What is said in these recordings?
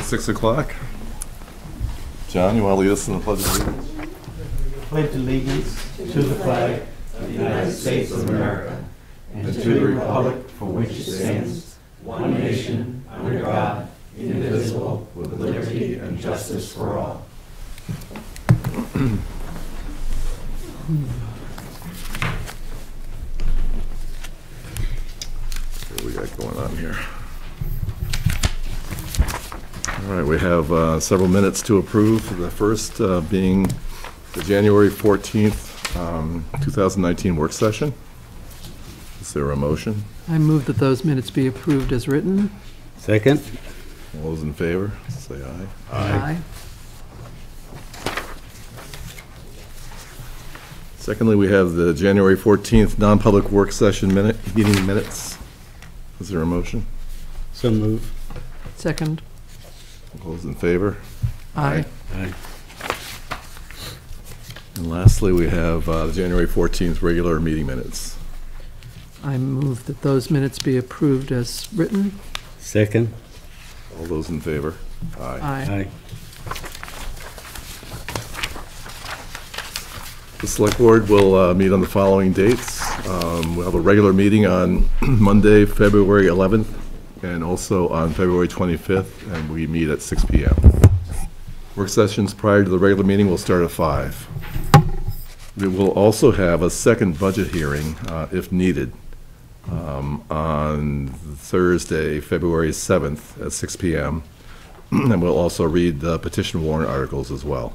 6 o'clock. John, you want to lead us in the Pledge of Allegiance? Pledge allegiance to the flag of the United States of America and to the republic for which it stands, one nation, under God, indivisible, with liberty and justice for all. What do we got going on here? All right, we have several minutes to approve. The first being the January 14th, 2019 work session. Is there a motion? I move that those minutes be approved as written. Second. All those in favor, say aye. Aye. Secondly, we have the January 14th non-public work session meeting minutes. Is there a motion? So move. Second. All those in favor? Aye. Aye. And lastly, we have the January 14th regular meeting minutes. I move that those minutes be approved as written. Second. All those in favor? Aye. Aye. The Select Board will meet on the following dates. We'll have a regular meeting on Monday, February 11th, and also on February 25th, and we meet at 6 p.m. Work sessions prior to the regular meeting will start at 5. We will also have a second budget hearing, if needed, on Thursday, February 7th at 6 p.m. And we'll also read the petition warrant articles as well.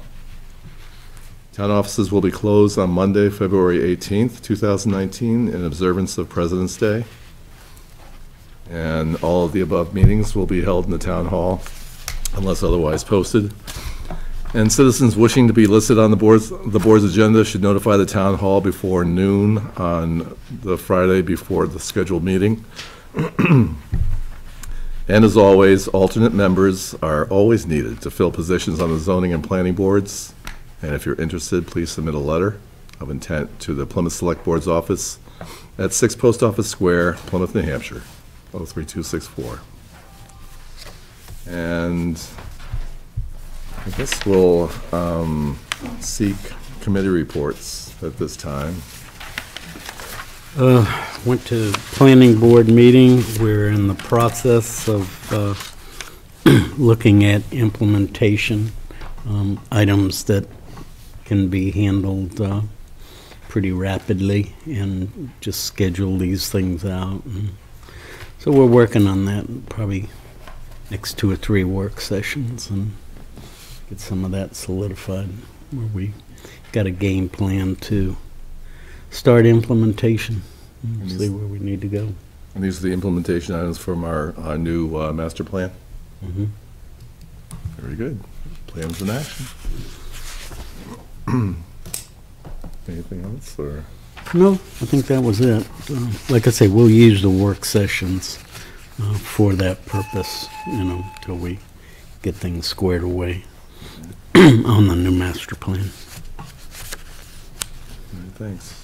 Town offices will be closed on Monday, February 18th, 2019, in observance of President's Day. And all of the above meetings will be held in the town hall unless otherwise posted. And citizens wishing to be listed on the board's agenda should notify the town hall before noon on the Friday before the scheduled meeting. And as always, alternate members are always needed to fill positions on the zoning and planning boards. And if you're interested, please submit a letter of intent to the Plymouth Selectboard's office at 6 Post Office Square, Plymouth, New Hampshire, 03264. And I guess we'll seek committee reports at this time. Went to planning board meeting. We're in the process of looking at implementation items that can be handled pretty rapidly and just schedule these things out. And so we're working on that, probably next 2 or 3 work sessions, and get some of that solidified where we got a game plan to start implementation and see where we need to go. And these are the implementation items from our new master plan? Mm-hmm. Very good. Plans in action. Anything else, or? No, I think that was it. Like I say, we'll use the work sessions for that purpose, until we get things squared away on the new master plan. Thanks.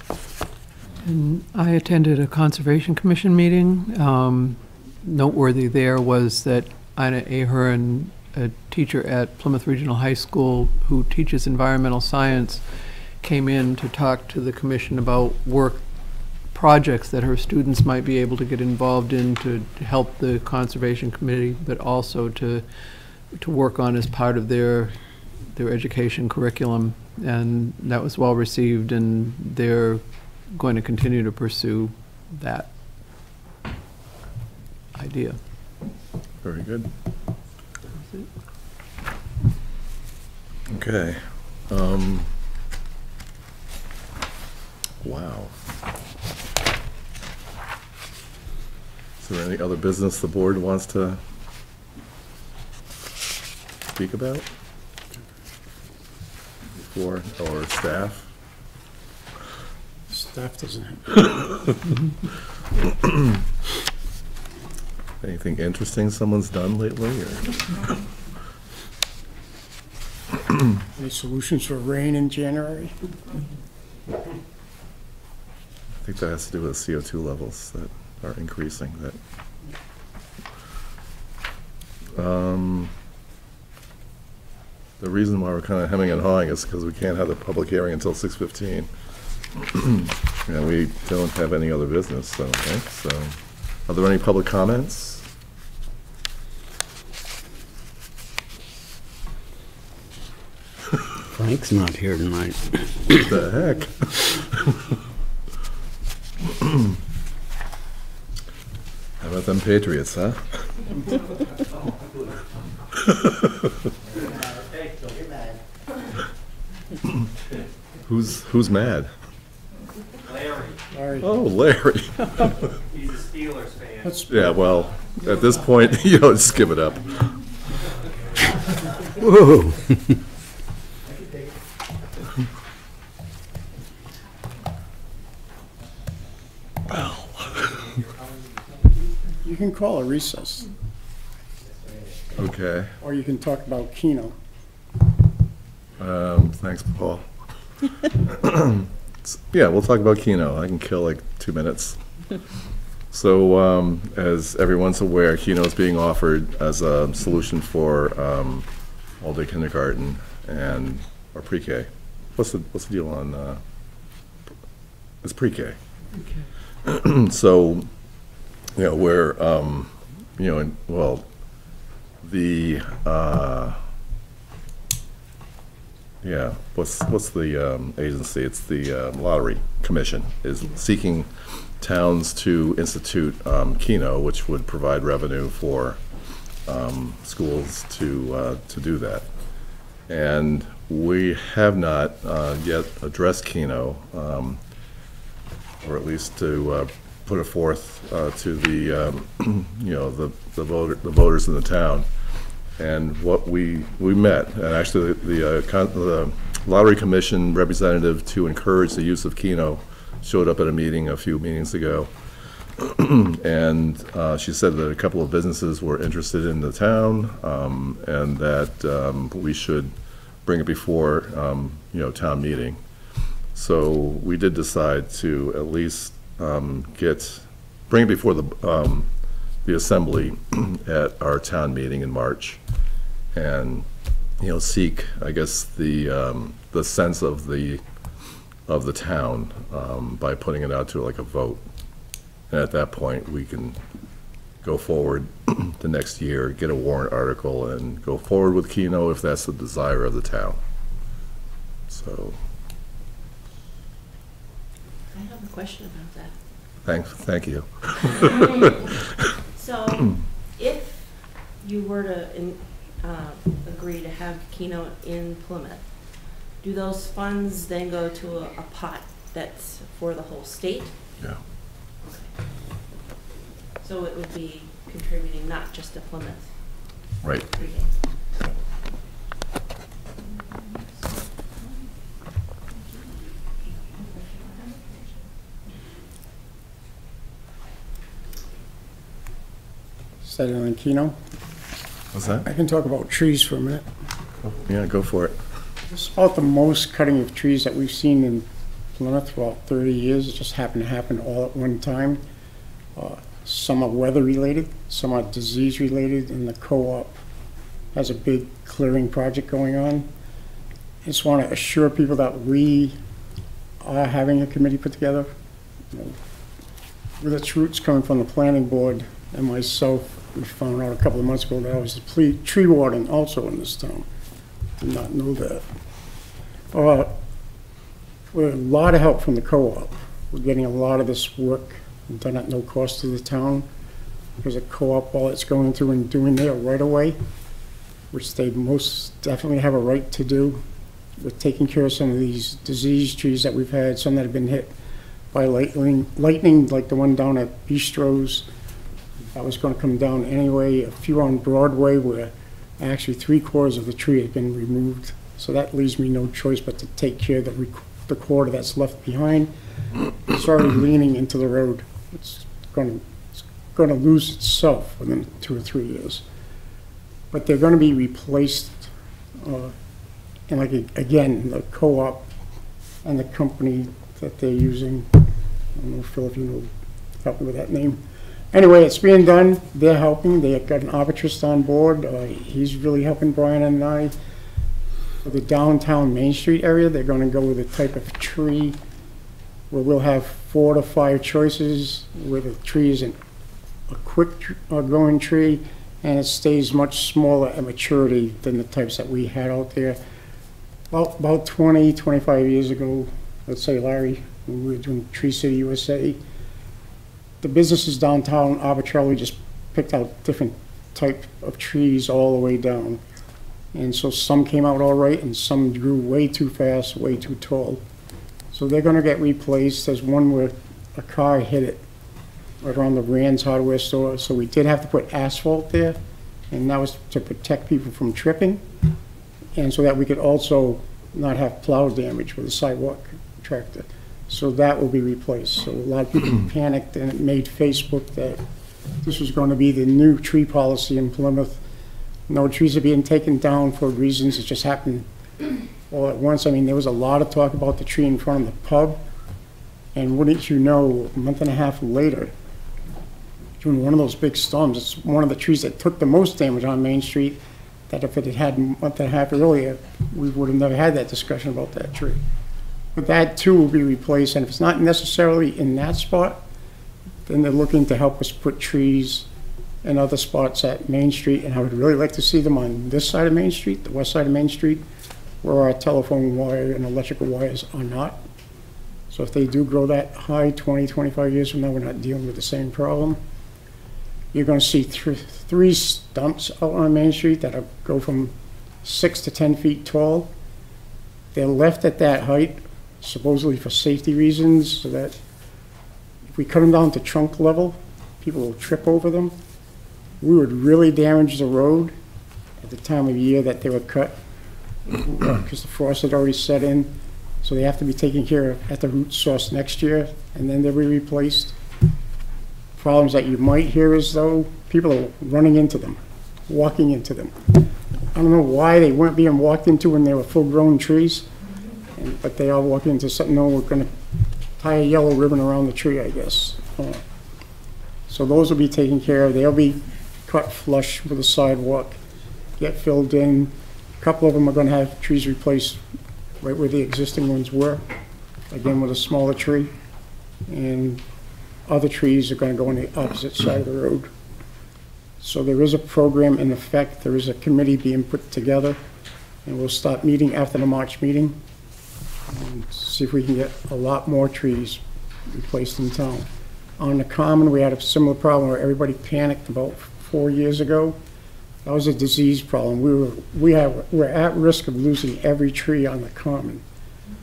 And I attended a Conservation Commission meeting. Noteworthy there was that Ina Ahern, a teacher at Plymouth Regional High School who teaches environmental science, came in to talk to the commission about work projects that her students might be able to get involved in to help the Conservation Committee, but also to work on as part of their education curriculum. And that was well received, and they're going to continue to pursue that idea. Very good. Okay. Wow. Is there any other business the board wants to speak about? Before, or staff? Staff doesn't have. Anything interesting someone's done lately, or? Any solutions for rain in January? I think that has to do with CO2 levels that are increasing. The reason why we're kind of hemming and hawing is because we can't have the public hearing until 6:15. And we don't have any other business, I don't think, so. Are there any public comments? Frank's not here tonight. What the heck? How about them Patriots, huh? Who's mad? Larry. Oh, Larry. He's a Steelers fan. That's, Yeah, well, at this point, just give it up. Whoa. you can call a recess, Okay. or you can talk about Keno. Thanks, Paul. Yeah, we'll talk about Keno. I can kill like 2 minutes. So, as everyone's aware, Keno is being offered as a solution for all-day kindergarten or pre-K. What's the deal on? It's pre-K. So, we're the what's the agency? It's the Lottery Commission is seeking towns to institute Keno, which would provide revenue for schools to do that. And we have not yet addressed Keno, or at least to put it forth to the the voters in the town. And what we met, and actually the Lottery Commission representative to encourage the use of Keno showed up at a meeting a few meetings ago. And she said that a couple of businesses were interested in the town, and that we should bring it before town meeting. So we did decide to at least bring it before the assembly at our town meeting in March, and seek, I guess, the sense of the town by putting it out to like a vote. And at that point, we can go forward the next year, get a warrant article, and go forward with Keno if that's the desire of the town. So. I have a question about that. Thank you. So, if you were to agree to have Keno in Plymouth, do those funds then go to a pot that's for the whole state? Yeah. Okay. So it would be contributing not just to Plymouth? Right. Okay. Set it on Keno. What's that? I can talk about trees for a minute. Yeah, go for it. It's about the most cutting of trees that we've seen in Plymouth for about 30 years. It just happened to happen all at one time. Some are weather-related, some are disease-related, and the co-op has a big clearing project going on. I just want to assure people that we are having a committee put together. With its roots coming from the planning board and myself, we found out a couple of months ago that I was the tree warden also in this town. Did not know that. With a lot of help from the co-op, we're getting a lot of this work done at no cost to the town. There's a co-op, all it's going through and doing there right away, which they most definitely have a right to do. We're taking care of some of these disease trees that we've had, some that have been hit by lightning, like the one down at Bistro's. That was going to come down anyway. A few on Broadway where actually 3/4 of the tree had been removed. So that leaves me no choice but to take care of the quarter that's left behind. It's already leaning into the road. It's going to lose itself within 2 or 3 years. But they're going to be replaced. And like again, the co-op and the company that they're using. I don't know, Phil, if you know, help me with that name. Anyway, it's being done. They're helping. They got an arbitrist on board. He's really helping Brian and I. For the downtown Main Street area, they're gonna go with a type of tree where we'll have 4 to 5 choices, where the tree isn't a quick growing tree, and it stays much smaller at maturity than the types that we had out there. About 20, 25 years ago, let's say, Larry, when we were doing Tree City USA, the businesses downtown arbitrarily just picked out different type of trees all the way down. And so some came out all right, and some grew way too fast, way too tall. So they're gonna get replaced. There's one where a car hit it right around the Rand's hardware store, so we did have to put asphalt there, and that was to protect people from tripping, and so that we could also not have plow damage with a sidewalk tractor. So that will be replaced. So a lot of people panicked, and it made Facebook that this was going to be the new tree policy in Plymouth. No trees are being taken down for reasons. It just happened all at once. I mean, there was a lot of talk about the tree in front of the pub, and wouldn't you know, a month and a half later, during one of those big storms, it's one of the trees that took the most damage on Main Street, that if it had had a month and a half earlier, we would have never had that discussion about that tree. But that too will be replaced, and if it's not necessarily in that spot, then they're looking to help us put trees in other spots at Main Street, and I would really like to see them on this side of Main Street, the west side of Main Street, where our telephone wire and electrical wires are not. So if they do grow that high 20, 25 years from now, we're not dealing with the same problem. You're going to see 3 stumps out on Main Street that go from 6 to 10 feet tall. They're left at that height, supposedly for safety reasons, so that if we cut them down to trunk level, people will trip over them. We would really damage the road at the time of year that they were cut, because the frost had already set in. So they have to be taken care of at the root source next year, and then they'll be replaced. Problems that you might hear is, though, people are running into them, walking into them. I don't know why they weren't being walked into when they were full-grown trees, but they are walking into something. No, we're going to tie a yellow ribbon around the tree, I guess. So those will be taken care of. They'll be cut flush with the sidewalk, get filled in. A couple of them are going to have trees replaced right where the existing ones were, again with a smaller tree. And other trees are going to go on the opposite side of the road. So there is a program in effect. There is a committee being put together, and we'll start meeting after the March meeting and see if we can get a lot more trees replaced in town. On the Common, we had a similar problem where everybody panicked about 4 years ago. That was a disease problem. We're at risk of losing every tree on the Common.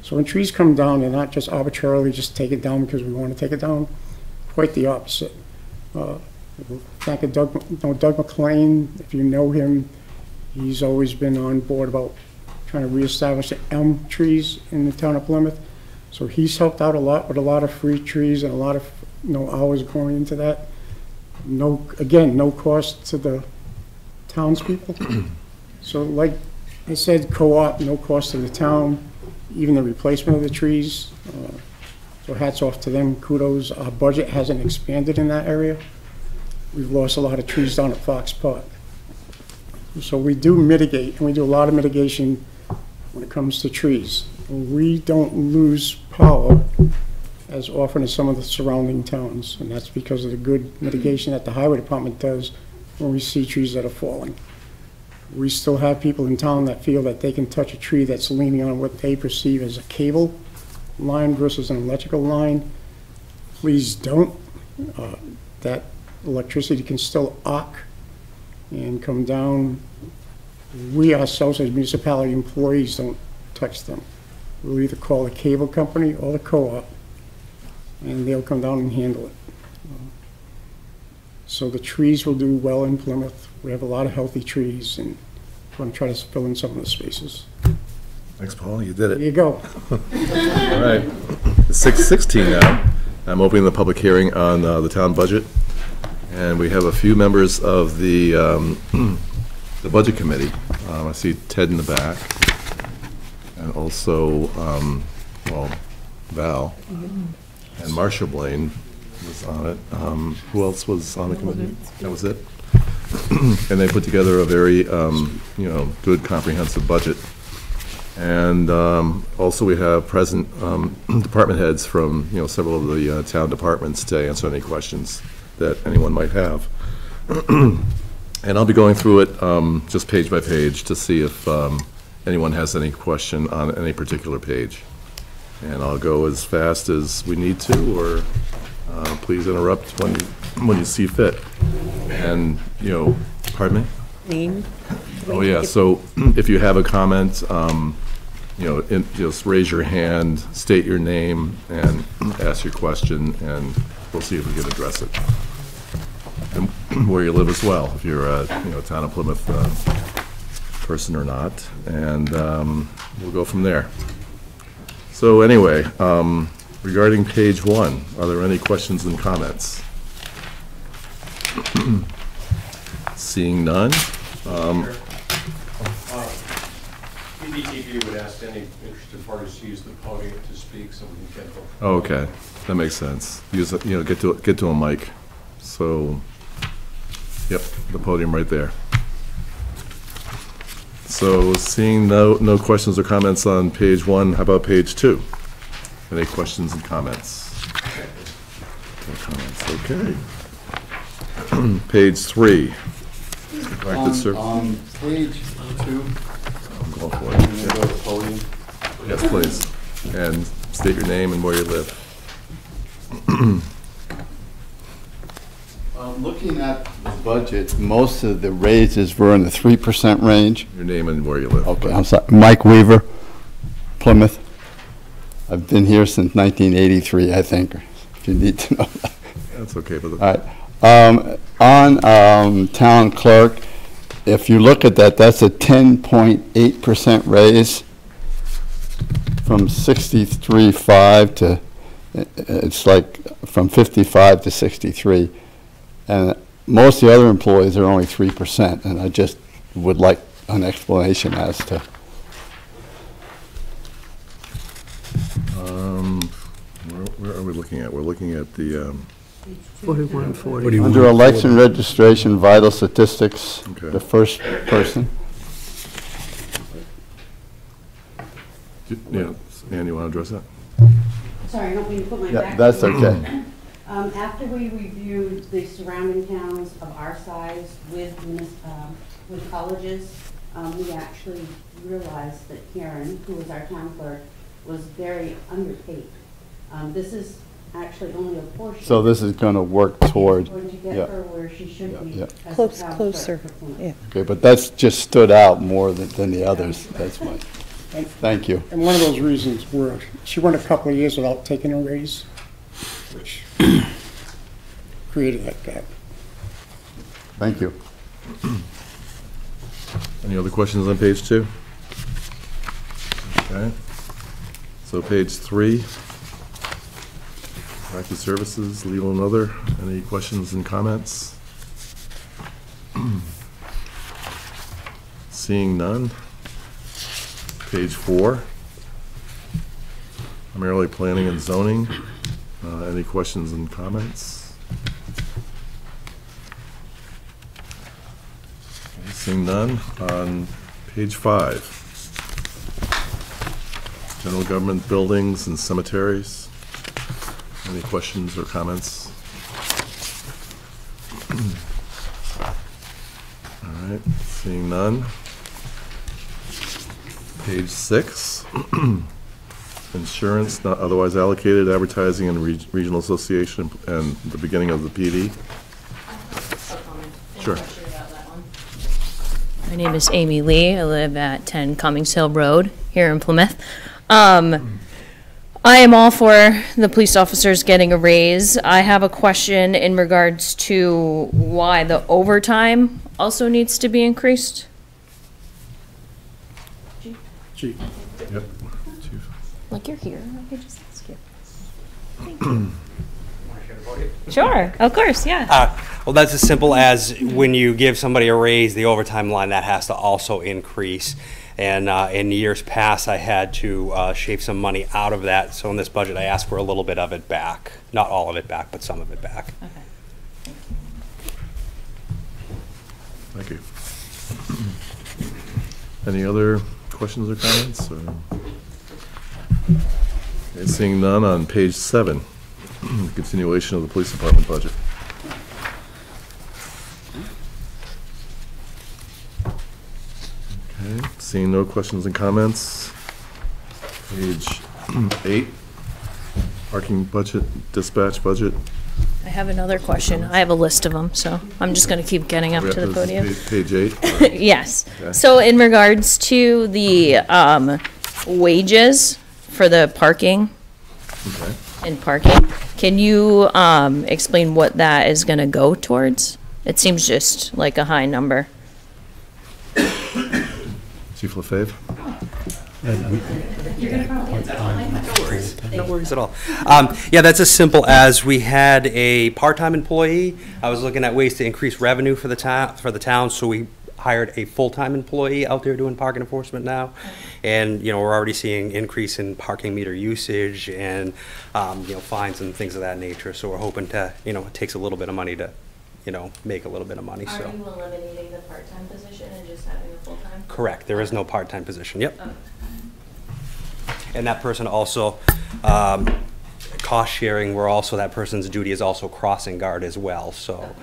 So when trees come down, they're not just arbitrarily just take it down because we want to take it down. Quite the opposite. Thank Doug McLean. If you know him, he's always been on board about trying to reestablish the elm trees in the town of Plymouth. So he's helped out a lot with a lot of free trees and a lot of hours going into that. Again, no cost to the townspeople. So like I said, co-op, no cost to the town, even the replacement of the trees. So hats off to them, kudos. Our budget hasn't expanded in that area. We've lost a lot of trees down at Fox Park. So we do mitigate, and we do a lot of mitigation when it comes to trees. We don't lose power as often as some of the surrounding towns, and that's because of the good mitigation that the highway department does when we see trees that are falling. We still have people in town that feel that they can touch a tree that's leaning on what they perceive as a cable line versus an electrical line. Please don't. That electricity can still arc and come down. We ourselves as municipality employees don't touch them. We'll either call the cable company or the co-op, and they'll come down and handle it. So the trees will do well in Plymouth. We have a lot of healthy trees, and we're going to try to fill in some of the spaces. Thanks, Paul, you did There it. you go. All right, it's 6:16 now. I'm opening the public hearing on the town budget, and we have a few members of the budget committee. I see Ted in the back, and also, Val, and Marcia Blaine was on it. Who else was on the committee? That was it? And they put together a very, good comprehensive budget. And also, we have present department heads from, several of the town departments to answer any questions that anyone might have. And I'll be going through it just page by page to see if anyone has any question on any particular page. And I'll go as fast as we need to, or please interrupt when you see fit. And, pardon me? Name? Oh, yeah, so if you have a comment, just raise your hand, state your name, and ask your question, and we'll see if we can address it. And where you live as well, if you're a, Town of Plymouth person or not, and we'll go from there. So anyway, regarding page 1, are there any questions and comments? Seeing none. PBTV would ask any interested parties to use the podium to speak so we can get them. Oh, okay, that makes sense. Use, get to a mic. So, yep, the podium right there. So, seeing no questions or comments on page 1, how about page 2? Any questions and comments? No comments, okay. Page 3. On page 2, Go for can you it. go to the podium? Yes, please. And state your name and where you live. Looking at the budget, most of the raises were in the 3% range. Your name and where you live. Okay, I'm sorry. Mike Weaver, Plymouth. I've been here since 1983, I think, if you need to know that. That's okay, but All right. On town clerk, if you look at that, that's a 10.8% raise from 63.5 to, it's like from 55 to 63. And most of the other employees are only 3%, and I just would like an explanation as to. Where are we looking at? We're looking at the, 4140. Under election registration, vital statistics, Okay. the first person. Ann, you want to address that? Sorry, I don't mean to put my Yeah, back. that's okay. After we reviewed the surrounding towns of our size with colleges, we actually realized that Karen, who was our town clerk, was very underpaid. This is actually only a portion. So this is going to work toward, Going to get yeah. her where she should Yeah, be. yeah. as Close, the town closer, clerk for Plymouth. yeah. okay, but that's just stood out more than the others. That's my, thank you. And one of those reasons were, she went a couple of years without taking a raise, which created that gap. Thank you. Any other questions on page 2? Okay. So page 3, practice services, legal and other. Any questions and comments? Seeing none. Page 4, primarily planning and zoning. Any questions and comments? Okay, seeing none. On page 5, general government buildings and cemeteries. Any questions or comments? All right, seeing none. Page 6, insurance not otherwise allocated, advertising and regional association, and the beginning of the PD. Sure. My name is Amy Lee. I live at 10 Cummings Hill Road here in Plymouth. I am all for the police officers getting a raise. I have a question in regards to why the overtime also needs to be increased. Chief. Yep. Chief. Like you're here, I could just ask you. Thank you. Sure, of course, yeah. Well, that's as simple as when you give somebody a raise, the overtime line, that has to also increase. And in years past, I had to shave some money out of that. So in this budget, I asked for a little bit of it back. Not all of it back, but some of it back. Okay. Thank you. Any other questions or comments? Or? Okay, seeing none, on page 7, continuation of the police department budget. Okay, seeing no questions and comments. Page 8, parking budget, dispatch budget. I have another question. I have a list of them, so I'm just going to keep getting up We to have the podium. Page 8. Yes. Okay. So in regards to the wages for the parking Okay. and parking, can you explain what that is going to go towards? It seems just like a high number. Chief LaFave? No worries at all. Yeah, that's as simple as we had a part-time employee. I was looking at ways to increase revenue for the town, so we hired a full-time employee out there doing parking enforcement now. And, you know, we're already seeing increase in parking meter usage and, you know, fines and things of that nature. So we're hoping to, you know, it takes a little bit of money to, you know, make a little bit of money, so. Are you eliminating the part-time position and just having a full-time? Correct, there is no part-time position, yep. Okay. And that person also, cost sharing, that person's duty is also crossing guard as well, so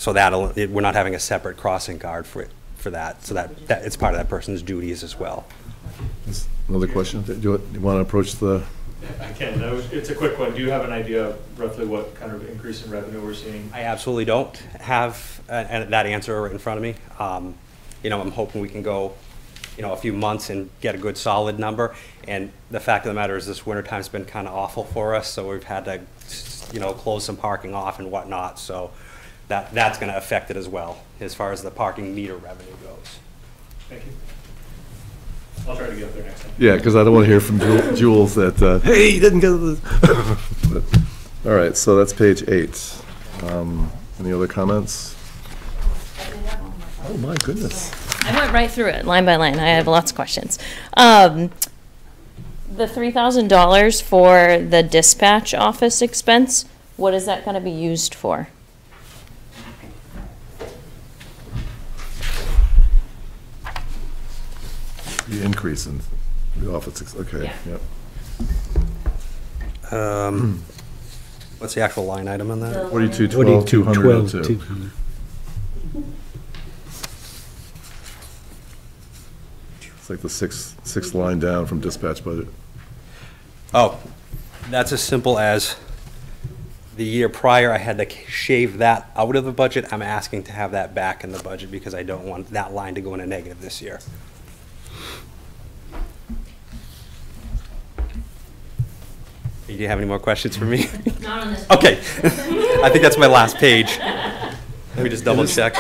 we're not having a separate crossing guard for that, so that it's part of that person's duties as well. Another question? Do you want to approach the? I can. It's a quick one. Do you have an idea of roughly what kind of increase in revenue we're seeing? I absolutely don't have that answer right in front of me. You know, I'm hoping we can go, you know, a few months and get a good solid number. And the fact of the matter is this winter time's been kind of awful for us, so we've had to, you know, close some parking off and whatnot. So that's going to affect it as well, as far as the parking meter revenue goes. Thank you. I'll try to get up there next time. Yeah, because I don't want to hear from Jules that, hey, you didn't get this. All right, so that's page 8. Any other comments? Oh, my goodness. I went right through it, line by line. I have lots of questions. The $3,000 for the dispatch office expense, what is that going to be used for? The increase in the office, okay, Yeah. yep. What's the actual line item on that? 4212, 202. 200. It's like the sixth line down from dispatch budget. Oh, that's as simple as the year prior, I had to shave that out of the budget. I'm asking to have that back in the budget because I don't want that line to go in a negative this year. Do you have any more questions for me? Not on this. Okay. I think that's my last page. Let me just double check.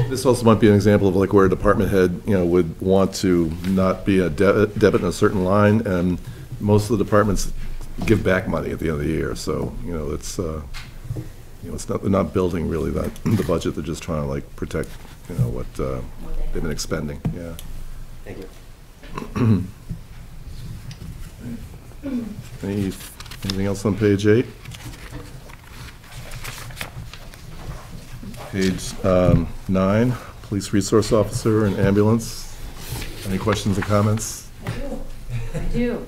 This also might be an example of like where a department head, you know, would want to not be a debit in a certain line, and most of the departments give back money at the end of the year. So, you know, it's, you know, it's not, they're not building really the budget. They're just trying to like protect, you know, what they've been expending. Yeah. Thank you. Anything else on page 8? Page 9, police resource officer and ambulance. Any questions or comments? I do.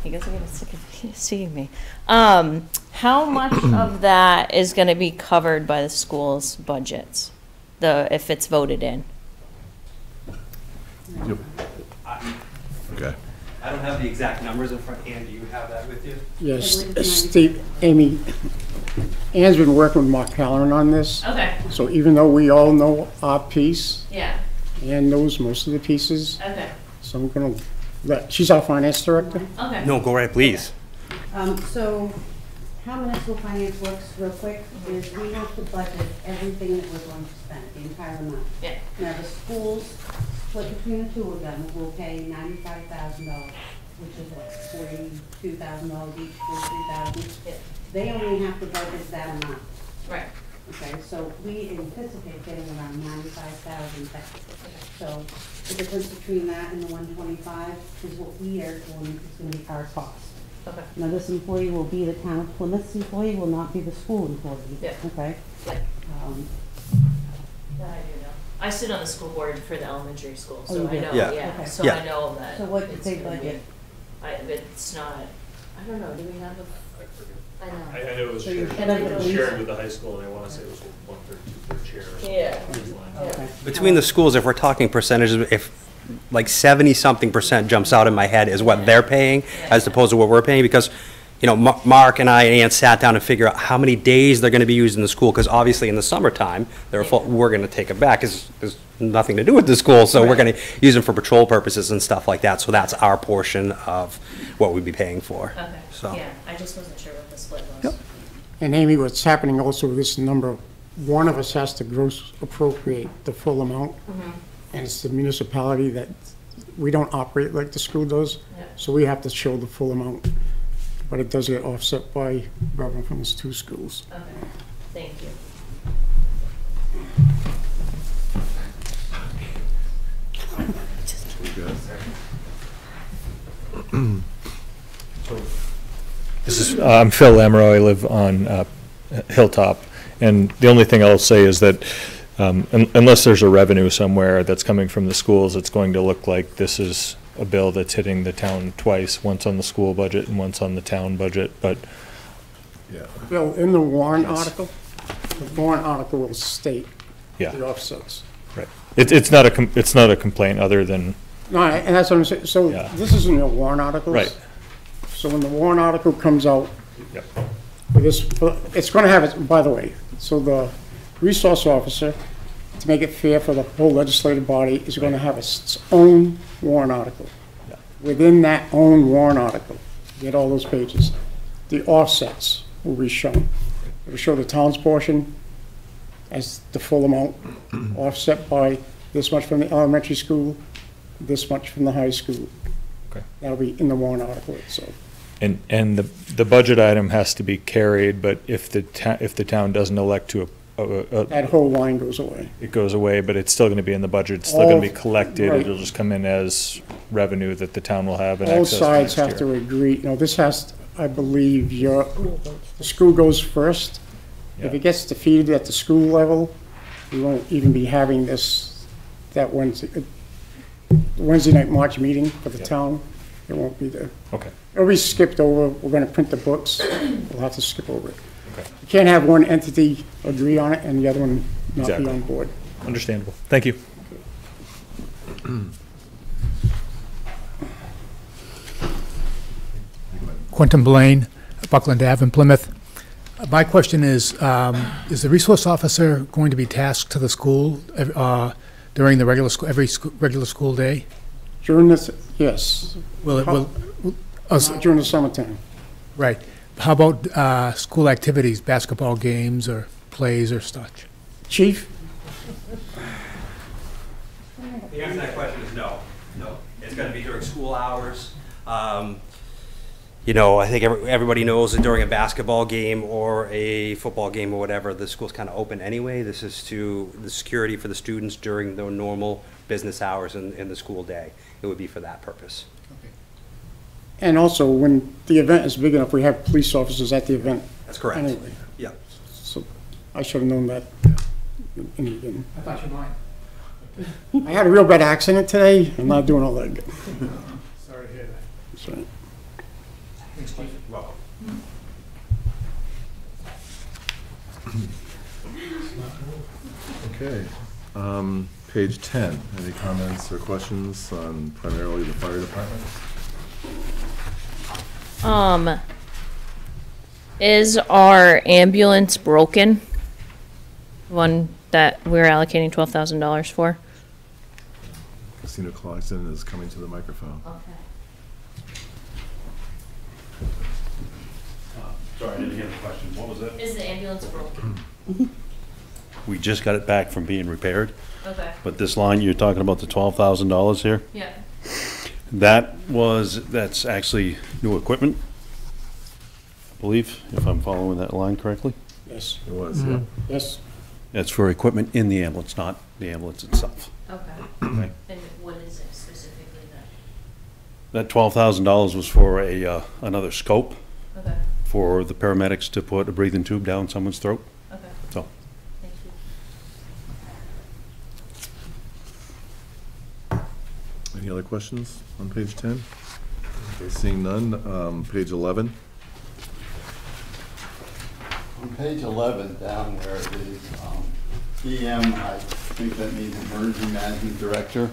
You guys are getting sick of seeing me. How much of that is going to be covered by the school's budgets, if it's voted in? Yep. Okay. I don't have the exact numbers in front. Ann, do you have that with you? Yes, Steve, Amy, Ann's been working with Mark Halloran on this. Okay. So even though we all know our piece, Yeah. Ann knows most of the pieces. Okay. So I'm gonna she's our finance director. Okay. No, go right, please. So how municipal finance works real quick is we have to budget everything that we're going to spend, the entire amount. Yeah. Now, the schools, split between the two of them, will pay $95,000, which is what, $42,000 each, $43,000. Yeah. They only have to budget that amount. Right. Okay, so we anticipate getting around 95,000 back. So the difference between that and the 125 is what we are going, is going to be our cost. Okay. Now, this employee will be the town of Plymouth's employee, will not be the school employee. Yeah. Okay? Yeah. That I do know. I sit on the school board for the elementary school, Oh, so you I do? know, Yeah. yeah, Okay. so Yeah. I know that. So what it's big gonna be- budget? It's not, I don't know, do we have a, I know. I know it was So you're shared, head of it the was police? shared with the high school, and I want to say it was 1/3, 2/3 share. Yeah. Okay. Between the schools, if we're talking percentages, if like 70-something% jumps out in my head is what they're paying as opposed to what we're paying, because, you know, Mark and I and Ann sat down and figure out how many days they're going to be used in the school, because obviously in the summertime, we're going to take them back, because there's nothing to do with the school, so we're going to use them for patrol purposes and stuff like that, so that's our portion of what we'd be paying for. Okay, So. yeah, I just wasn't sure what the split was. Yep. And Amy, what's happening also with this number, one of us has to gross appropriate the full amount. And it's the municipality that, we don't operate like the school does. Yeah. So we have to show the full amount. But it does get offset by revenue from those two schools. Okay, thank you. I'm Phil Lamoureux, I live on Hilltop, and the only thing I'll say is that unless there's a revenue somewhere that's coming from the schools, it's going to look like this is a bill that's hitting the town twice, once on the school budget and once on the town budget, but Yeah. Bill, in the warrant article, the warrant article will state yeah, the offsets. right. It's not a complaint other than, No, and that's what I'm saying, so Yeah. this is in your warrant articles. right, So when the warrant article comes out, yep, with this, it's gonna have it, by the way, so the resource officer, to make it fair for the whole legislative body, is gonna have its own warrant article. Yeah. Within that own warrant article, get all those pages, the offsets will be shown. It'll show the town's portion as the full amount, offset by this much from the elementary school, this much from the high school. Okay. That'll be in the warrant article itself. and the budget item has to be carried, but if the town doesn't elect to, That whole line goes away. it goes away, but it's still gonna be in the budget, it's still gonna be All- collected, right. it'll just come in as revenue that the town will have and All access to sides next have year. to agree, this has, I believe, the school goes first. If Yeah. it gets defeated at the school level, we won't even be having that Wednesday night March meeting for the Yep. town. It won't be there. Okay, It'll be skipped over. We're gonna print the books. We'll have to skip over it. okay, You can't have one entity agree on it and the other one not be Exactly. on board. understandable, thank you. Quentin Blaine, Buckland Ave in Plymouth. My question is the resource officer going to be tasked to the school during the every regular school day? During this, yes, Will it, will, during the summertime. right. How about school activities, basketball games or plays or such? Chief? The answer to that question is no. No. It's going to be during school hours. You know, I think everybody knows that during a basketball game or a football game or whatever, the school's kind of open anyway. This is to the security for the students during the normal business hours in the school day. It would be for that purpose. And also, when the event is big enough, we have police officers at the event That's correct. anyway. Yeah. So I should have known that in the beginning. I thought you might. I had a real bad accident today. I'm not doing all that good. Sorry to hear that. So, Thanks, Chief. Welcome. Okay. Page 10, any comments or questions on primarily the fire department? Is our ambulance broken? One that we're allocating $12,000 for? Christina Clarkson is coming to the microphone. Sorry, I didn't hear the question. What was that? Is the ambulance broken? We just got it back from being repaired, Okay. but this line, you're talking about the $12,000 here? Yeah. That's actually new equipment, I believe, if I'm following that line correctly. yes, It was, yeah. yes. It's for equipment in the ambulance, not the ambulance itself. Okay. Okay. And what is it specifically then? That $12,000 was for another scope Okay. for the paramedics to put a breathing tube down someone's throat. Okay. So, Thank you. Any other questions on page 10? Okay, seeing none, page 11. On page 11, down where it is EM, I think that means Emergency Management Director.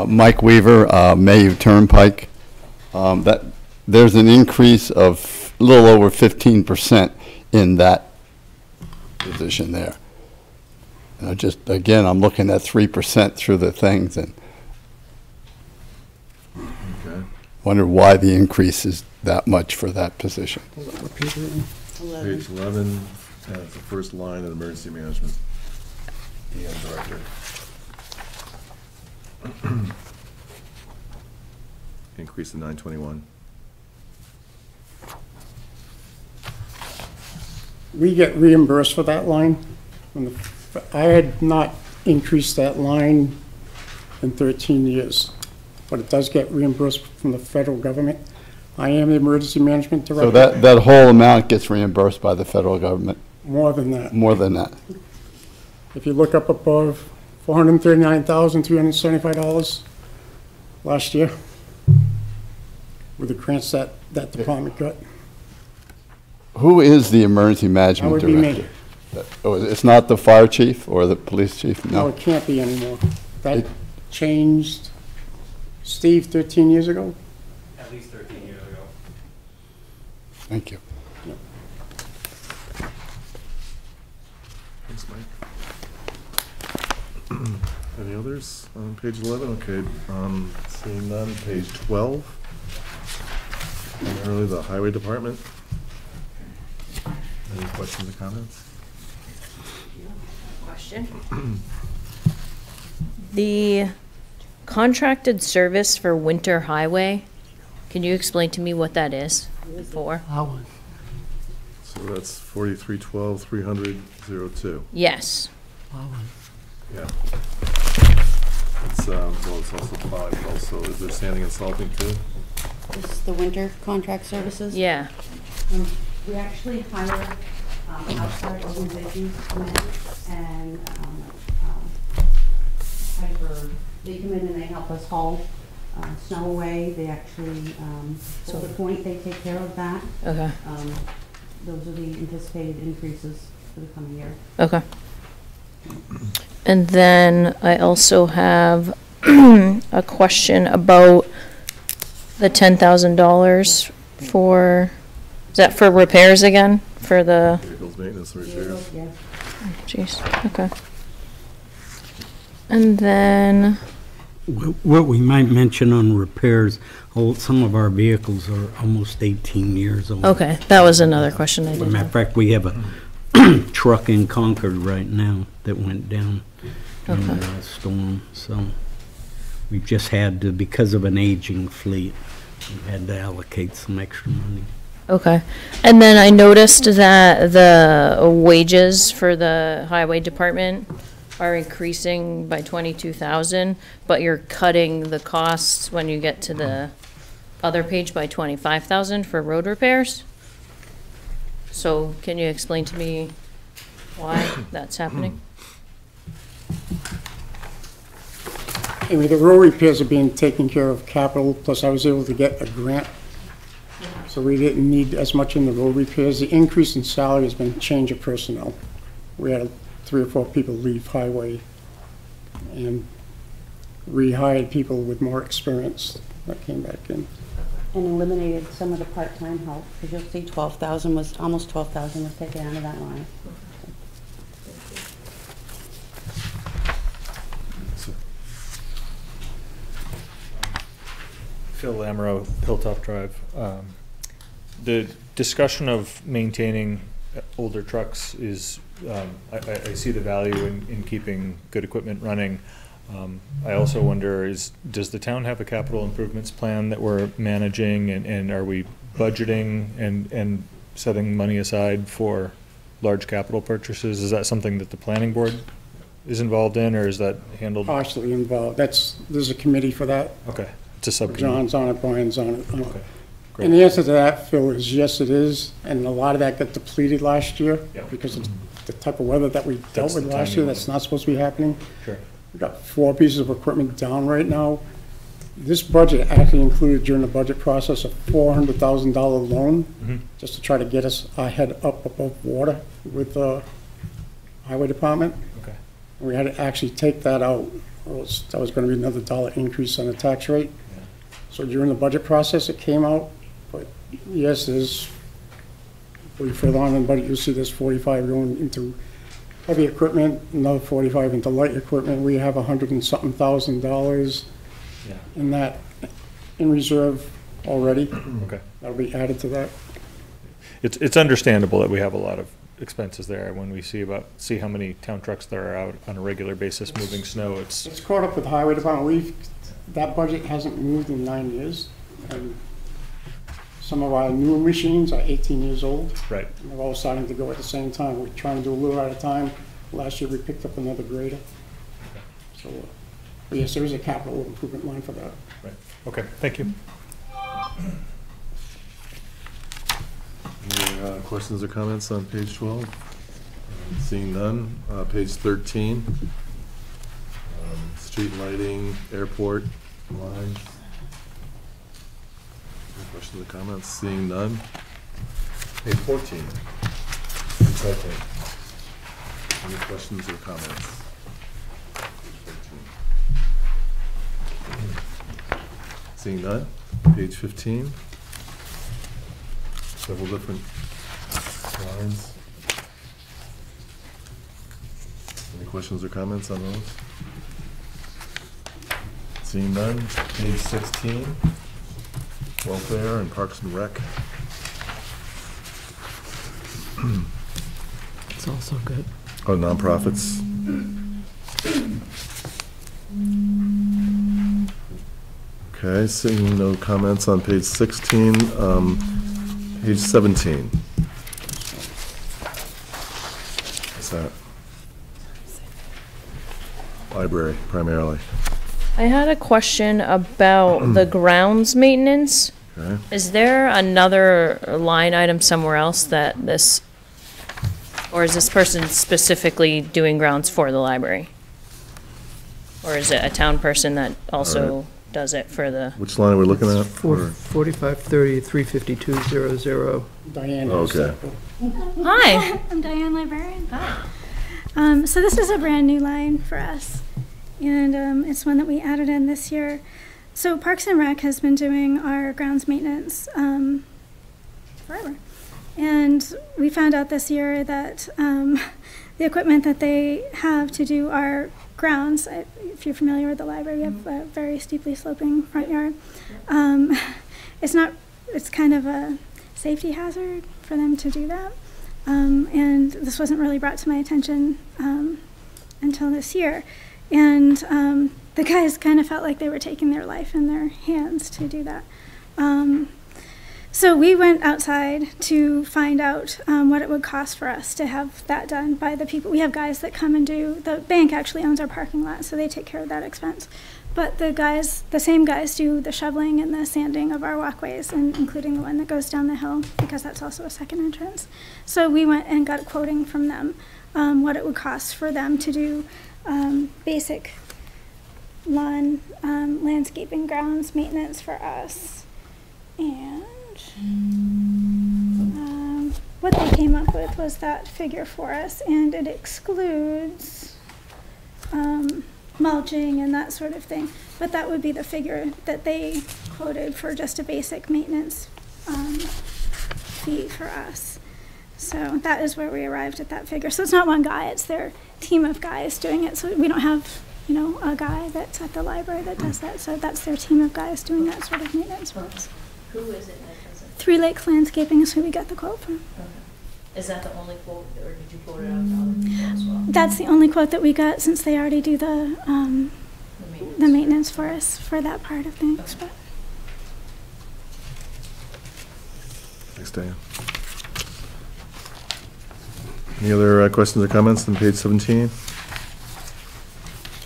Mike Weaver, Mayu Turnpike. There's an increase of a little over 15% in that position there. Just, again, I'm looking at 3% through the things and Okay. wonder why the increase is that much for that position. Page 11, the first line in emergency management. EM director. Increase to 921. We get reimbursed for that line. I had not increased that line in 13 years, but it does get reimbursed from the federal government. I am the emergency management director. So that whole amount gets reimbursed by the federal government? More than that. More than that. If you look up above, $439,375 last year with the grants that department got. Who is the emergency management That would be director? me. Oh, it's not the fire chief or the police chief? No, No. it can't be anymore. That changed, Steve, 13 years ago? At least 13 years ago. Thank you. Thanks, Mike. Any others on page 11? Okay, seeing none, page 12. Primarily the highway department. Any questions or comments? Question. The contracted service for winter highway, can you explain to me what that is for? So that's 4312, 300, 02. Yes. Yeah. It's, well, it's also plowing, but also, is there sanding and salting too? This is the winter contract services. Yeah. We actually hire outside organizations to come in and they come in and they help us haul snow away. They actually, to the point, they take care of that. Okay. Those are the anticipated increases for the coming year. Okay. And then I also have a question about the $10,000 for, is that for repairs again? For the, Vehicles, maintenance, and repairs. Yeah. jeez, okay. And then, What we might mention on repairs, some of our vehicles are almost 18 years old. okay, that was another question I As a did matter have. of fact, we have a truck in Concord right now that went down in Okay. the storm, so we've just had to, because of an aging fleet, we had to allocate some extra money. Okay. And then I noticed that the wages for the highway department are increasing by 22,000, but you're cutting the costs when you get to the other page by 25,000 for road repairs. So can you explain to me why that's happening? I mean, the road repairs are being taken care of capital, plus I was able to get a grant. So we didn't need as much in the road repairs. The increase in salary has been change of personnel. We had 3 or 4 people leave highway and rehired people with more experience that came back in. And eliminated some of the part-time help, because you'll see 12,000 was, almost 12,000 was taken out of that line. Phil Lamoureux, Hilltop Drive. The discussion of maintaining older trucks is, I see the value in keeping good equipment running. I also wonder, does the town have a capital improvements plan that we're managing, and are we budgeting and setting money aside for large capital purchases? Is that something that the planning board is involved in, or is that handled? Partially involved. There's a committee for that. Okay, it's a subcommittee. John's on it, Brian's on it. Okay, great. And the answer to that, Phil, is yes, it is. And a lot of that got depleted last year Yep. because of the type of weather that we That's dealt with the last timing year. of That's it. not supposed to be happening. Sure. We've got 4 pieces of equipment down right now. This budget actually included during the budget process a $400,000 loan, just to try to get us our head up above water with the highway department. Okay. And we had to actually take that out. That was gonna be another $1 increase on the tax rate. Yeah. So during the budget process, it came out, but yes, there's, pretty further on in the budget, you'll see there's 45 going into heavy equipment, another 45 into light equipment. We have $100 and something thousand Yeah. in that, in reserve already. Okay. That'll be added to that. It's understandable that we have a lot of expenses there when we see how many town trucks there are out on a regular basis moving snow. It's caught up with the highway department. That budget hasn't moved in 9 years. And some of our newer machines are 18 years old. Right. And they're all starting to go at the same time. We're trying to do a little at a time. Last year, we picked up another grader. So, but yes, there is a capital improvement line for that. Right. Okay, thank you. Any questions or comments on page 12? Seeing none. Page 13. Street lighting, airport lines. Any questions or comments? Seeing none. Page 14. Recycling. Any questions or comments? Seeing none. Page 15. Several different lines. Any questions or comments on those? Seeing none. Page 16. Welfare and Parks and Rec. It's also good. Oh, nonprofits. Okay, seeing no comments on page 16. Page 17. What's that? Library, primarily. I had a question about the grounds maintenance. Okay. Is there another line item somewhere else that or is this person specifically doing grounds for the library? Or is it a town person that also does it for the? Which line are we looking at? 4530, 35200. Diane. Okay. Hi. I'm Diane, librarian. Hi. So this is a brand new line for us, and it's one that we added in this year. So Parks and Rec has been doing our grounds maintenance forever. And we found out this year that the equipment that they have to do our grounds, if you're familiar with the library, we have a very steeply sloping front yard. It's kind of a safety hazard for them to do that. And this wasn't really brought to my attention until this year. And the guys kind of felt like they were taking their life in their hands to do that. So we went outside to find out what it would cost for us to have that done by the people. We have guys that come and do, the bank actually owns our parking lot, so they take care of that expense. But the same guys do the shoveling and the sanding of our walkways, and including the one that goes down the hill, because that's also a second entrance. So we went and got quoting from them, what it would cost for them to do basic lawn, landscaping, grounds maintenance for us. And what they came up with was that figure for us, and it excludes mulching and that sort of thing. But that would be the figure that they quoted for just a basic maintenance fee for us. So that is where we arrived at that figure. So it's not one guy, it's their team of guys doing it. So we don't have, a guy that's at the library that does that. So that's their team of guys doing that sort of maintenance for us. Who is it that does it? 3 Lakes Landscaping is who we got the quote from. Okay. Is that the only quote, or did you quote it out to other people as well? That's the only quote that we got, since they already do the maintenance for us for that part of things. Okay. But Thanks, Diane. Any other questions or comments on page 17?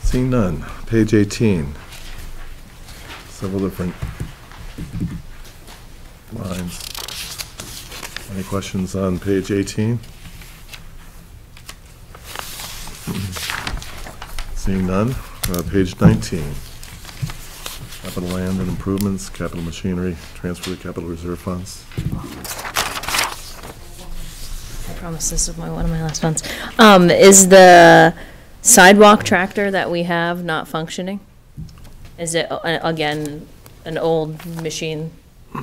Seeing none. Page 18. Several different lines. Any questions on page 18? Seeing none. Page 19. Capital land and improvements, capital machinery, transfer to capital reserve funds. I promise this is one of my last ones. Is the sidewalk tractor that we have not functioning? Is it, again, an old machine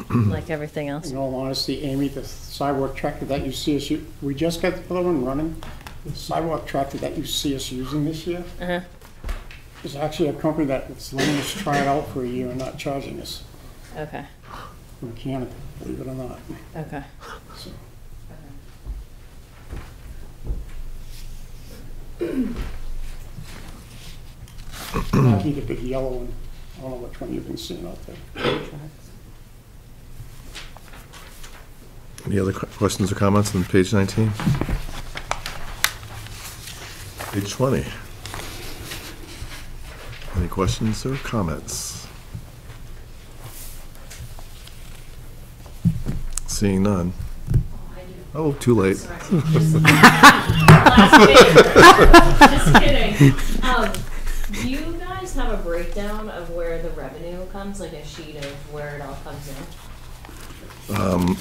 like everything else? In all honesty, Amy, the sidewalk tractor that you see us, we just got the other one running. The sidewalk tractor that you see us using this year is actually a company that's letting us try it out for a year and not charging us. Okay. Mechanical, believe it or not. Okay. So. That'd be the big yellow one. I don't know which one you've been seeing out there. Any other questions or comments on page 19? Page 20. Any questions or comments? Seeing none. Oh, too late. Just kidding. Do you guys have a breakdown of where the revenue comes, like a sheet of where it all comes in?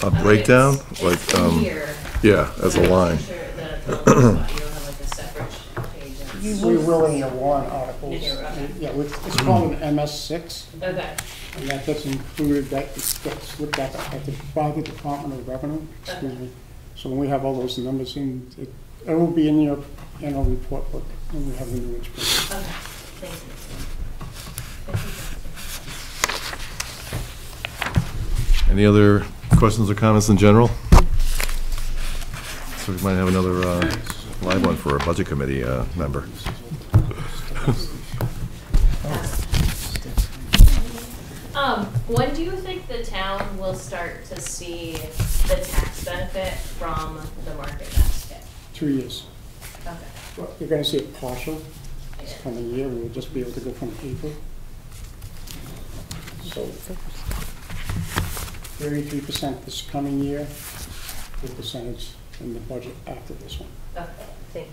A breakdown, like, Here. yeah, as a line. Sure that you don't have like a separate page. We will in your warrant articles. Okay. Yeah, it's called an MS6. Okay. And that gets included, that gets looked at by the Department of Revenue, excuse me. So when we have all those numbers in, it will be in your annual report book when we have the new information. Okay, thank you. Any other questions or comments in general? So we might have another live one for a budget committee member. When do you think the town will start to see the tax benefit from the market basket? 2 years. Okay. Well, you're gonna see it partial this coming year, we'll just be able to go from April. So 33% this coming year, the percentage in the budget after this one. Okay, thank you.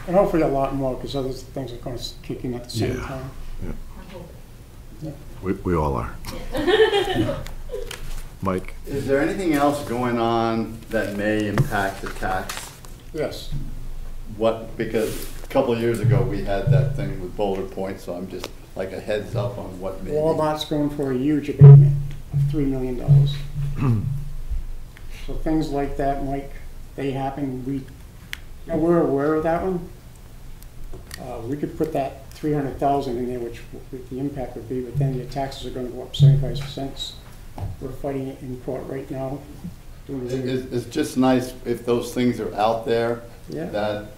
And hopefully a lot more, because other things are gonna kick in at the same Yeah. time. Yeah. I'm hoping. Yeah. We all are. Mike? Is there anything else going on that may impact the tax? Yes. What, because a couple of years ago, we had that thing with Boulder Point, so I'm just like a heads up on what may. Walmart's going for a huge abatement of $3 million. So things like that, Mike, they happen, we're aware of that one. We could put that 300,000 in there, which the impact would be, but then your taxes are gonna go up 75%. We're fighting it in court right now. It's just nice if those things are out there, Yeah. that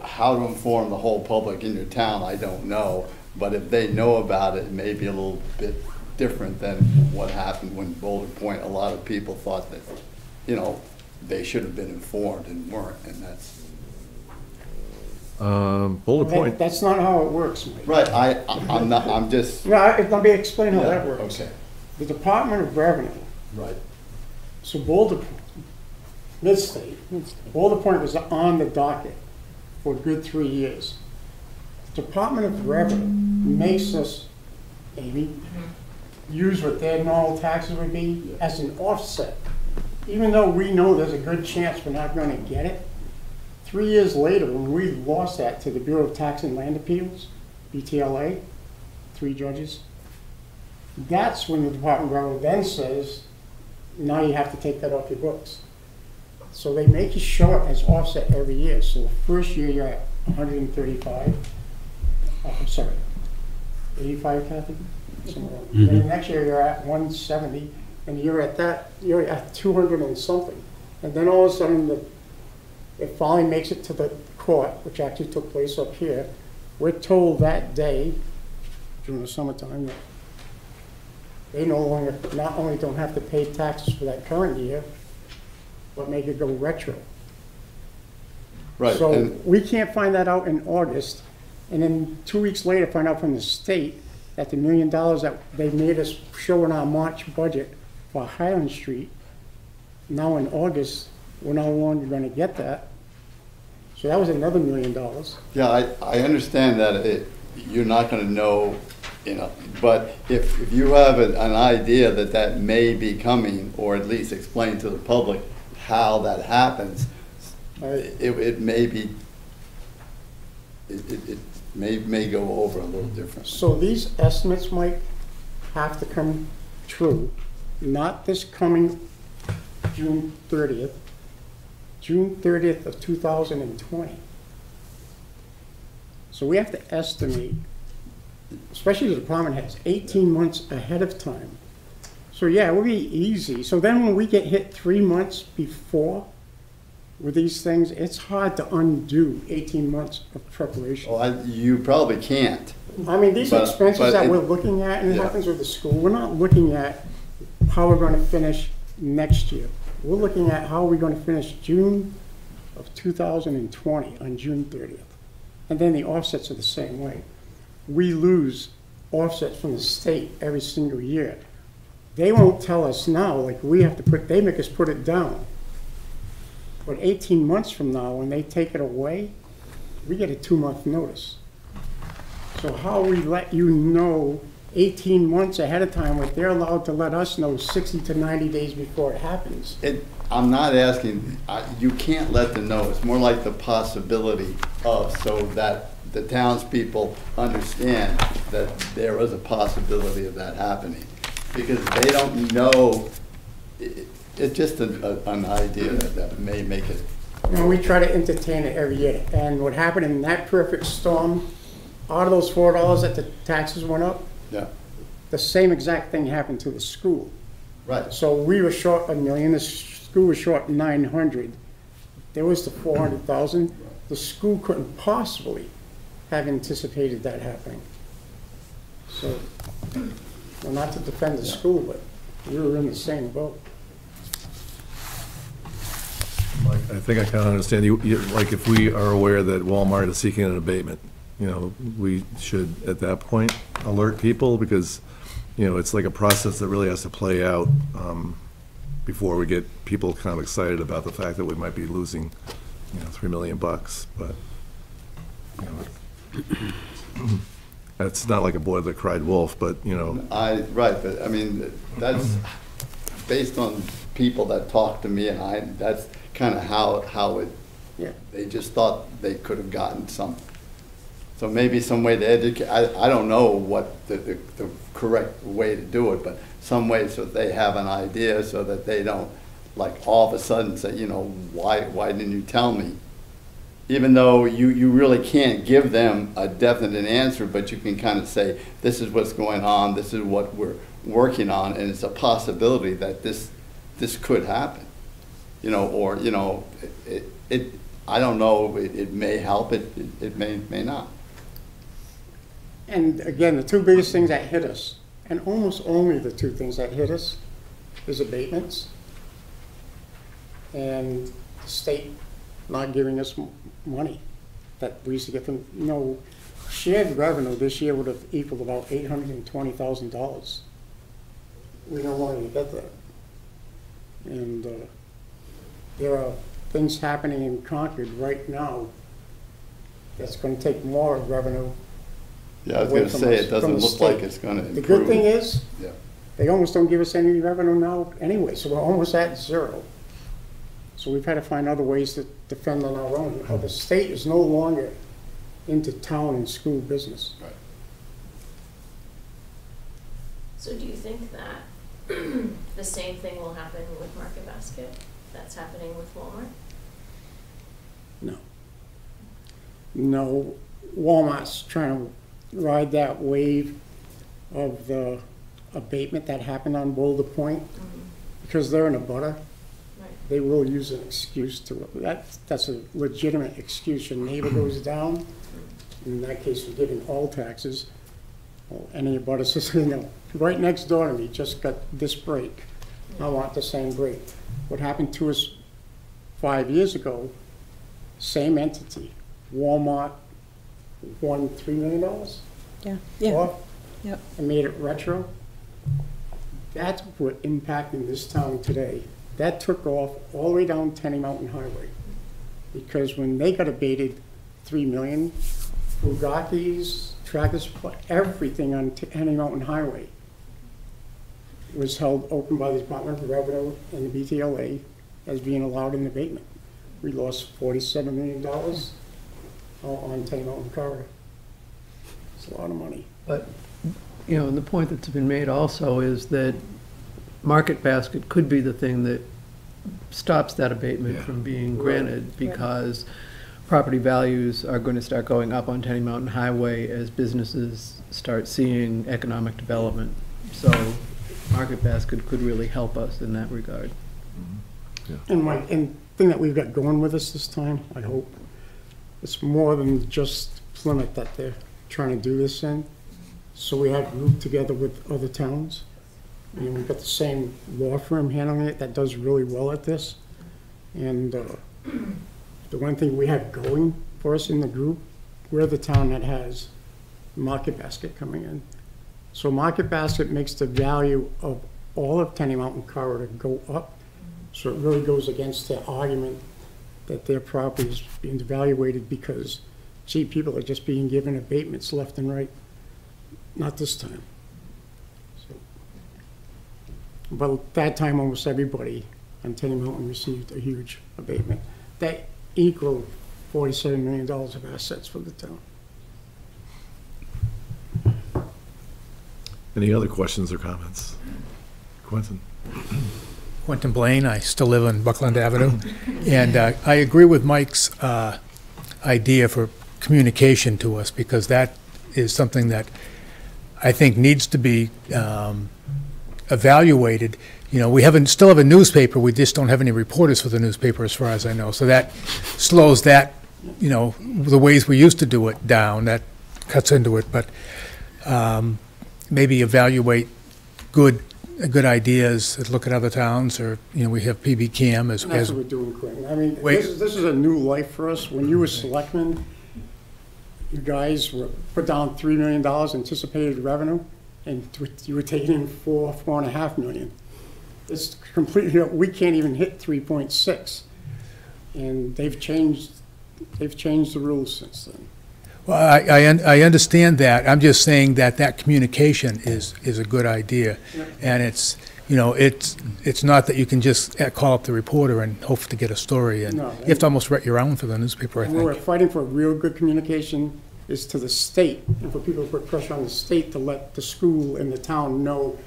how to inform the whole public in your town, I don't know. But if they know about it, it may be a little bit different than what happened when Boulder Point, a lot of people thought that, they should have been informed and weren't, and that's. Boulder Point. That's not how it works, Mike. Right, I'm just. No, let me explain how that Yeah, works. okay. The Department of Revenue, Right. so Boulder, Mid-State, Boulder Point was on the docket for a good 3 years. The Department of Revenue makes us, Amy, use what their normal taxes would be as an offset. Even though we know there's a good chance we're not gonna get it, 3 years later, when we lost that to the Bureau of Tax and Land Appeals, BTLA, 3 judges, that's when the Department of Revenue then says, now you have to take that off your books. So they make you show it as offset every year. So the first year you're at 135, I'm sorry, 85, Kathy? Somewhere around. Then the next year you're at 170, and you're at 200 and something. And then all of a sudden, it finally makes it to the court, which actually took place up here. We're told that day, during the summertime, that they not only don't have to pay taxes for that current year, but make it go retro. Right. So we can't find that out in August, and then 2 weeks later find out from the state that the $1 million that they made us show in our March budget for Highland Street, now in August, we're no longer gonna get that. So that was another $1 million. Yeah, I understand that you're not gonna know you know, but if you have an idea that that may be coming, or at least explain to the public how that happens, it may be, it may go over a little different. So these estimates, Mike, have to come true, not this coming June 30th, June 30th of 2020. So we have to estimate, especially the department heads, 18 months ahead of time. So yeah, it would be easy. So then when we get hit 3 months before with these things, it's hard to undo 18 months of preparation. Well, you probably can't. I mean, these expenses that we're looking at, and it happens with the school, we're not looking at how we're going to finish next year. We're looking at how we're going to finish June of 2020 on June 30th. And then the offsets are the same way. We lose offsets from the state every single year. They won't tell us now, like we have to put, they make us put it down. But 18 months from now, when they take it away, we get a 2-month notice. So how we let you know 18 months ahead of time, what they're allowed to let us know 60 to 90 days before it happens. I'm not asking, you can't let them know. It's more like the possibility of, so that the townspeople understand that there is a possibility of that happening. Because they don't know, it's just an idea that may make it. And we try to entertain it every year. And what happened in that perfect storm, out of those $4 that the taxes went up, yeah, the same exact thing happened to the school. Right. So we were short $1 million, the school was short 900. There was the 400,000. The school couldn't possibly have anticipated that happening. So, well, not to defend the school, but we were in the same boat. Mike, I think I kind of understand you, like if we are aware that Walmart is seeking an abatement, you know, we should at that point alert people, because, you know, it's like a process that really has to play out before we get people kind of excited about the fact that we might be losing, you know, $3 million, but, you know, it's not like a boy that cried wolf, but, you know. Right, but I mean, that's based on people that talk to me, and that's kind of how it, yeah. They just thought they could have gotten something. So maybe some way to educate, I don't know what the correct way to do it, but some way so that they have an idea, so that they don't, like, all of a sudden say, you know, why didn't you tell me? Even though you really can't give them a definite answer, but you can kind of say, this is what's going on, this is what we're working on, and it's a possibility that this could happen. You know, or, you know, I don't know, it may help, it may not. And again, the two biggest things that hit us, and almost only the two things that hit us, is abatements and the state not giving us money that we used to get from, you know, shared revenue this year would have equaled about $820,000. We no longer get that. And there are things happening in Concord right now that's going to take more revenue. Yeah, I was going to say, it doesn't look like it's going to improve. The good thing is, yeah, they almost don't give us any revenue now anyway, so we're almost at zero. So we've had to find other ways to defend on our own. The state is no longer into town and school business. Right. So do you think that the same thing will happen with Market Basket that's happening with Walmart? No. No, Walmart's trying to ride that wave of the abatement that happened on Boulder Point, because they're in a butter. They will use an excuse to, that's a legitimate excuse. Your neighbor goes down, in that case, we're giving all taxes. Well, any of butter says, you know, right next door to me just got this break. I want the same break. What happened to us 5 years ago, same entity, Walmart won $3 million? Yeah. Off, Yep. and made it retro. That's what impacting this town today. That took off all the way down Tenny Mountain Highway. Because when they got abated $3 million, Bugattis, Tractor Supply, everything on Henry Mountain Highway was held open by the Department of Revenue and the BTLA as being allowed in abatement. We lost $47 million on Tenny Mountain Corridor. It's a lot of money. But, you know, and the point that's been made also is that market basket could be the thing that stops that abatement from being granted, because property values are going to start going up on Tenny Mountain Highway as businesses start seeing economic development. So market basket could really help us in that regard. And and thing that we've got going with us this time, I hope, it's more than just Plymouth that they're trying to do this in. So we have grouped together with other towns. And we've got the same law firm handling it that does really well at this. And the one thing we have going for us in the group, we're the town that has Market Basket coming in. So Market Basket makes the value of all of Tenny Mountain Corridor go up. So it really goes against the argument that their property is being devaluated because, gee, people are just being given abatements left and right. Not this time. So, but that time, almost everybody on Tenny Mountain received a huge abatement. That equaled $47 million of assets for the town. Any other questions or comments? Quentin? Quentin Blaine, I still live on Buckland Avenue, and I agree with Mike's idea for communication to us, because that is something that I think needs to be evaluated. You know, we still have a newspaper, we just don't have any reporters for the newspaper as far as I know, so that slows that, you know, the ways we used to do it down, that cuts into it, but maybe evaluate good ideas, look at other towns, or, you know, we have PB Cam as That's what we're doing, Quentin. I mean, this is a new life for us. When you were selectmen, you guys put down $3 million anticipated revenue, and you were taking in $4.5 million. It's completely, we can't even hit 3.6, and they've changed the rules since then. Well, I understand that. I'm just saying that communication is a good idea. Yep. And it's, you know, it's not that you can just call up the reporter and hope to get a story. And no, you have to almost write your own for the newspaper, I think. We're fighting for real good communication is to the state, and for people to put pressure on the state to let the school and the town know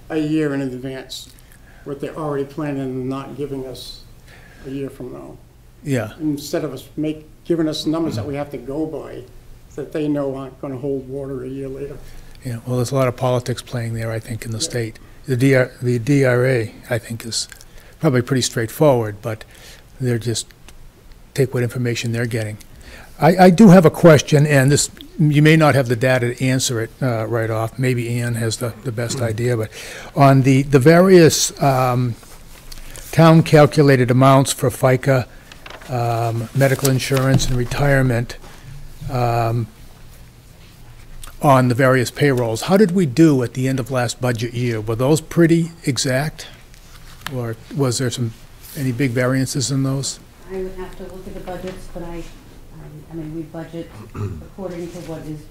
a year in advance what they're already planning and not giving us a year from now. Yeah. Instead of us giving us numbers that we have to go by, that they know aren't going to hold water a year later. Yeah, well, there's a lot of politics playing there, I think, in the state. The DRA, I think, is probably pretty straightforward, but they're just take what information they're getting. I do have a question, and this, you may not have the data to answer it right off. Maybe Ann has the best idea, but on the various town calculated amounts for FICA, medical insurance, and retirement, on the various payrolls, how did we do at the end of last budget year? Were those pretty exact, or was there any big variances in those? I would have to look at the budgets, but I mean, we budget according to what is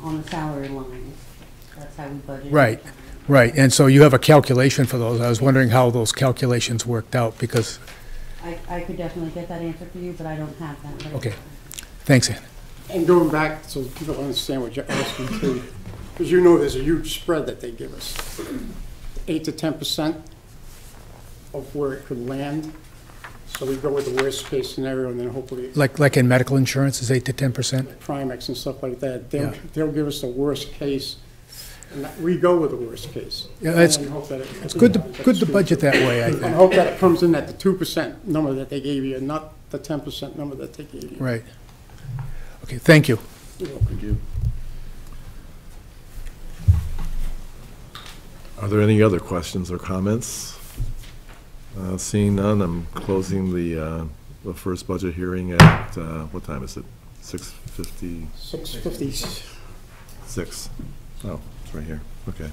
on the salary lines. That's how we budget. Right, right. And so you have a calculation for those. I was wondering how those calculations worked out, because I could definitely get that answer for you, but I don't have that. Right okay. now. Thanks, Ann. And going back so people understand what you're asking too, because you know there's a huge spread that they give us. 8 to 10% of where it could land. So we go with the worst case scenario, and then hopefully Like in medical insurance is 8 to 10%? Primex and stuff like that. They'll give us the worst case, and we go with the worst case. Yeah, it's good to budget that way, I think. I hope that it comes in at the 2% number that they gave you, and not the 10% number that they gave you. Right. Okay, thank you. Thank you. Are there any other questions or comments? Seeing none, I'm closing the first budget hearing at, what time is it? 6:50? 6:56. Oh, it's right here. Okay.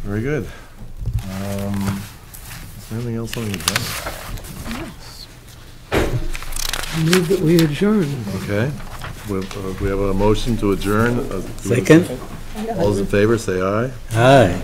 Very good. Is there anything else on the agenda? Yes. I move that we adjourn. Okay. We have a motion to adjourn. Second? All those in favor, say aye. Aye.